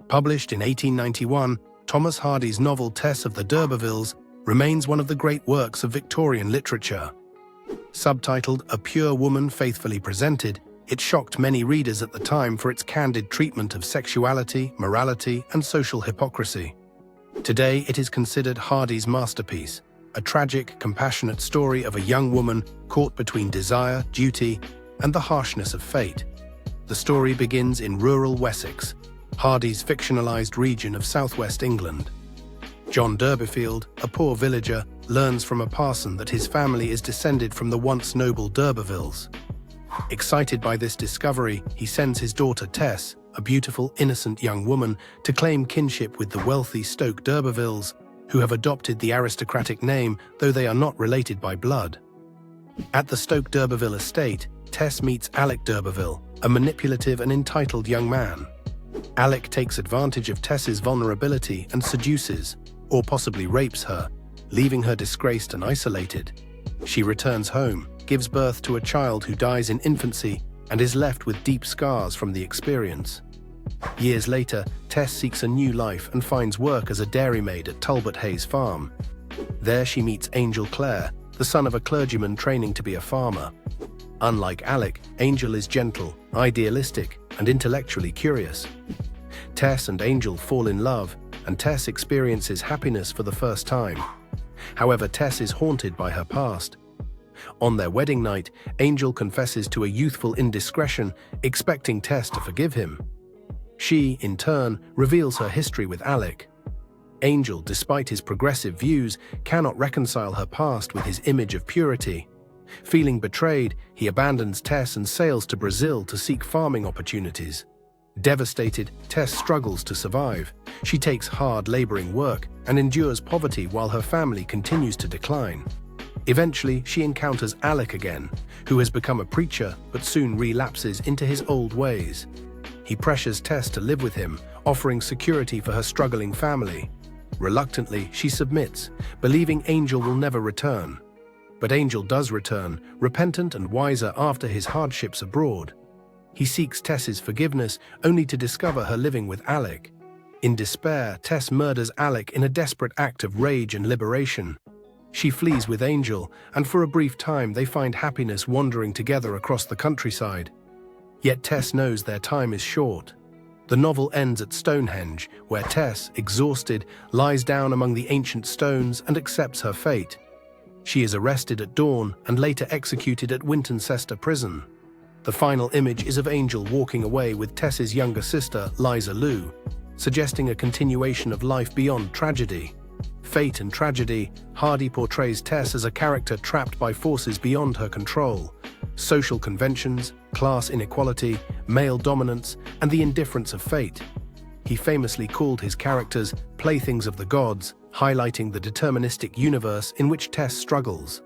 Published in 1891, Thomas Hardy's novel Tess of the Durbeyfields remains one of the great works of Victorian literature. Subtitled A Pure Woman Faithfully Presented, it shocked many readers at the time for its candid treatment of sexuality, morality, and social hypocrisy. Today, it is considered Hardy's masterpiece, a tragic, compassionate story of a young woman caught between desire, duty, and the harshness of fate. The story begins in rural Wessex, Hardy's fictionalized region of southwest England. John Durbeyfield, a poor villager, learns from a parson that his family is descended from the once noble Durbeyfields. Excited by this discovery, he sends his daughter Tess, a beautiful, innocent young woman, to claim kinship with the wealthy Stoke Durbeyfields, who have adopted the aristocratic name, though they are not related by blood. At the Stoke Durbeyfield estate, Tess meets Alec Durbeyfield, a manipulative and entitled young man. Alec takes advantage of Tess's vulnerability and seduces, or possibly rapes her, leaving her disgraced and isolated. She returns home, gives birth to a child who dies in infancy, and is left with deep scars from the experience. Years later, Tess seeks a new life and finds work as a dairymaid at Talbothays farm. There she meets Angel Clare, the son of a clergyman training to be a farmer. Unlike Alec, Angel is gentle, idealistic, and intellectually curious. Tess and Angel fall in love, and Tess experiences happiness for the first time. However, Tess is haunted by her past. On their wedding night, Angel confesses to a youthful indiscretion, expecting Tess to forgive him. She, in turn, reveals her history with Alec. Angel, despite his progressive views, cannot reconcile her past with his image of purity. Feeling betrayed, he abandons Tess and sails to Brazil to seek farming opportunities. Devastated, Tess struggles to survive. She takes hard, laboring work and endures poverty while her family continues to decline. Eventually, she encounters Alec again, who has become a preacher but soon relapses into his old ways. He pressures Tess to live with him, offering security for her struggling family. Reluctantly, she submits, believing Angel will never return. But Angel does return, repentant and wiser after his hardships abroad. He seeks Tess's forgiveness, only to discover her living with Alec. In despair, Tess murders Alec in a desperate act of rage and liberation. She flees with Angel, and for a brief time they find happiness wandering together across the countryside. Yet Tess knows their time is short. The novel ends at Stonehenge, where Tess, exhausted, lies down among the ancient stones and accepts her fate. She is arrested at dawn and later executed at Wintoncester prison. The final image is of Angel walking away with Tess's younger sister, Liza Lou, suggesting a continuation of life beyond tragedy. Fate and tragedy, Hardy portrays Tess as a character trapped by forces beyond her control: social conventions, class inequality, male dominance, and the indifference of fate. He famously called his characters playthings of the gods, highlighting the deterministic universe in which Tess struggles.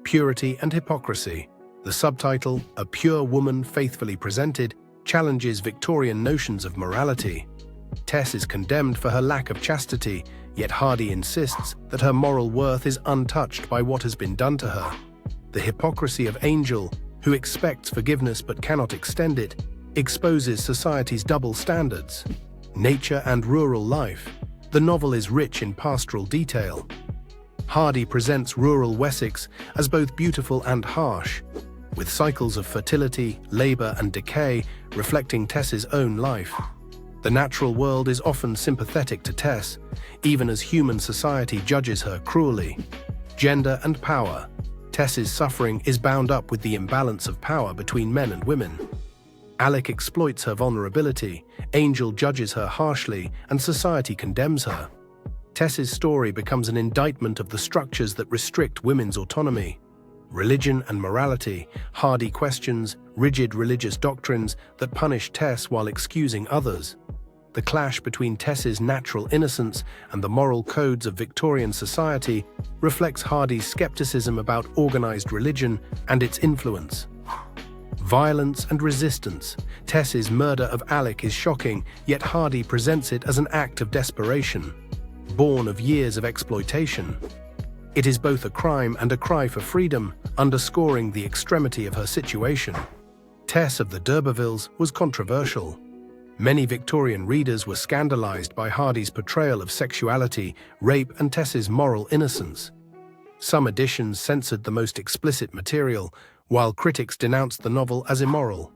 Purity and hypocrisy. The subtitle, A Pure Woman Faithfully Presented, challenges Victorian notions of morality. Tess is condemned for her lack of chastity, yet Hardy insists that her moral worth is untouched by what has been done to her. The hypocrisy of Angel, who expects forgiveness but cannot extend it, exposes society's double standards. Nature and rural life. The novel is rich in pastoral detail. Hardy presents rural Wessex as both beautiful and harsh, with cycles of fertility, labor, and decay reflecting Tess's own life. The natural world is often sympathetic to Tess, even as human society judges her cruelly. Gender and power. Tess's suffering is bound up with the imbalance of power between men and women. Alec exploits her vulnerability, Angel judges her harshly, and society condemns her. Tess's story becomes an indictment of the structures that restrict women's autonomy. Religion and morality. Hardy questions rigid religious doctrines that punish Tess while excusing others. The clash between Tess's natural innocence and the moral codes of Victorian society reflects Hardy's skepticism about organized religion and its influence. Violence and resistance. Tess's murder of Alec is shocking, yet Hardy presents it as an act of desperation, born of years of exploitation. It is both a crime and a cry for freedom, underscoring the extremity of her situation. Tess of the Durbeyfields was controversial. Many Victorian readers were scandalized by Hardy's portrayal of sexuality, rape, and Tess's moral innocence. Some editions censored the most explicit material, while critics denounced the novel as immoral.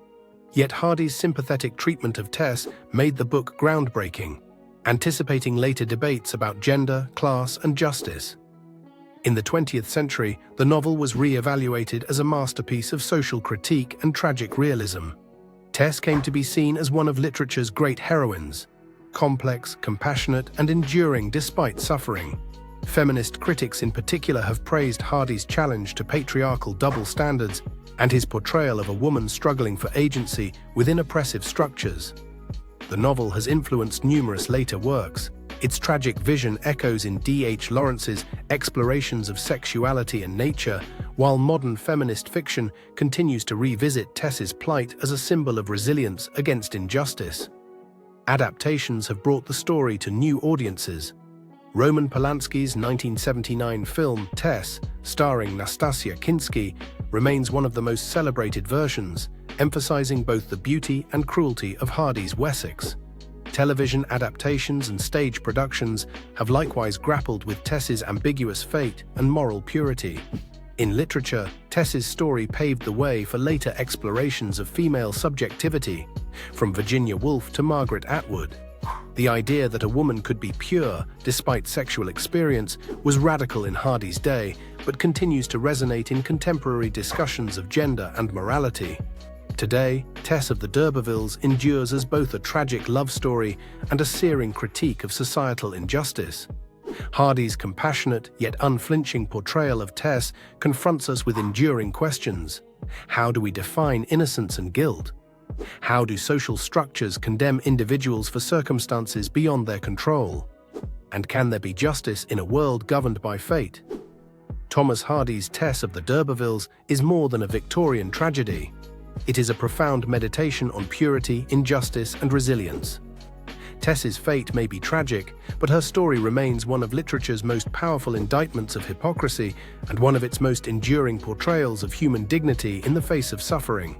Yet Hardy's sympathetic treatment of Tess made the book groundbreaking, anticipating later debates about gender, class, and justice. In the 20th century, the novel was re-evaluated as a masterpiece of social critique and tragic realism. Tess came to be seen as one of literature's great heroines, complex, compassionate, and enduring despite suffering. Feminist critics in particular have praised Hardy's challenge to patriarchal double standards and his portrayal of a woman struggling for agency within oppressive structures. The novel has influenced numerous later works. Its tragic vision echoes in D.H. Lawrence's explorations of sexuality and nature, while modern feminist fiction continues to revisit Tess's plight as a symbol of resilience against injustice. Adaptations have brought the story to new audiences. Roman Polanski's 1979 film Tess, starring Nastasia Kinski, remains one of the most celebrated versions, emphasizing both the beauty and cruelty of Hardy's Wessex. Television adaptations and stage productions have likewise grappled with Tess's ambiguous fate and moral purity. In literature, Tess's story paved the way for later explorations of female subjectivity, from Virginia Woolf to Margaret Atwood. The idea that a woman could be pure despite sexual experience was radical in Hardy's day, but continues to resonate in contemporary discussions of gender and morality. Today, Tess of the Durbeyfields endures as both a tragic love story and a searing critique of societal injustice. Hardy's compassionate yet unflinching portrayal of Tess confronts us with enduring questions. How do we define innocence and guilt? How do social structures condemn individuals for circumstances beyond their control? And can there be justice in a world governed by fate? Thomas Hardy's Tess of the Durbeyfields is more than a Victorian tragedy. It is a profound meditation on purity, injustice, and resilience. Tess's fate may be tragic, but her story remains one of literature's most powerful indictments of hypocrisy and one of its most enduring portrayals of human dignity in the face of suffering.